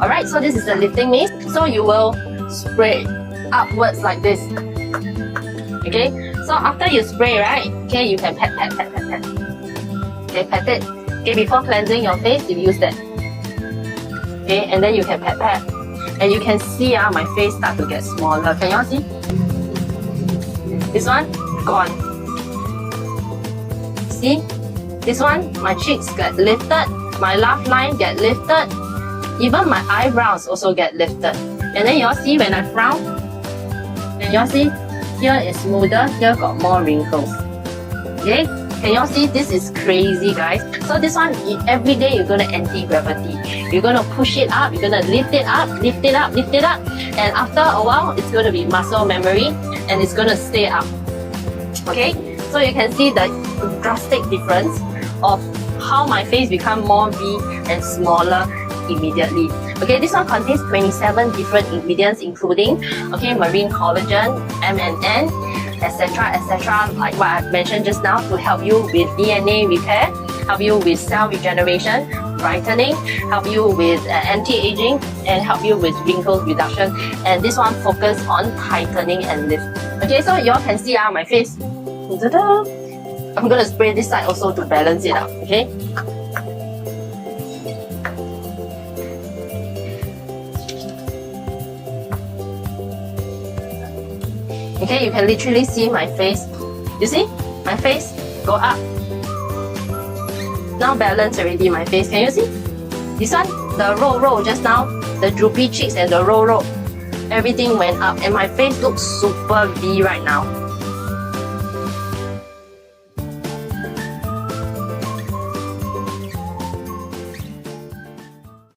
Alright, so this is the lifting mist. So you will spray upwards like this. Okay, so after you spray, right, okay, you can pat. Okay, pat it. Okay, before cleansing your face, you use that. Okay, and then you can pat. And you can see my face start to get smaller. Can y'all see? This one, gone. See? This one, my cheeks get lifted, my laugh line get lifted, even my eyebrows also get lifted. And then y'all see when I frown, and y'all see, here is smoother, here got more wrinkles. Okay? Can y'all see? This is crazy, guys. So this one, every day you're gonna anti-gravity. You're gonna push it up, you're gonna lift it up, lift it up, lift it up. And after a while, it's gonna be muscle memory and it's gonna stay up. Okay? So you can see the drastic difference of how my face become more V and smaller immediately. Okay, this one contains 27 different ingredients, including marine collagen, NMN, etc., like what I've mentioned just now, to help you with DNA repair, help you with cell regeneration, brightening, help you with anti-aging, and help you with wrinkle reduction. And this one focus on tightening and lift. Okay, so y'all can see my face. Ta-da! I'm gonna spray this side also to balance it out. Okay. Okay, you can literally see my face. You see? My face go up. Now balance already my face. Can you see? This one, the roll just now, the droopy cheeks and the roll, everything went up and my face looks super V right now.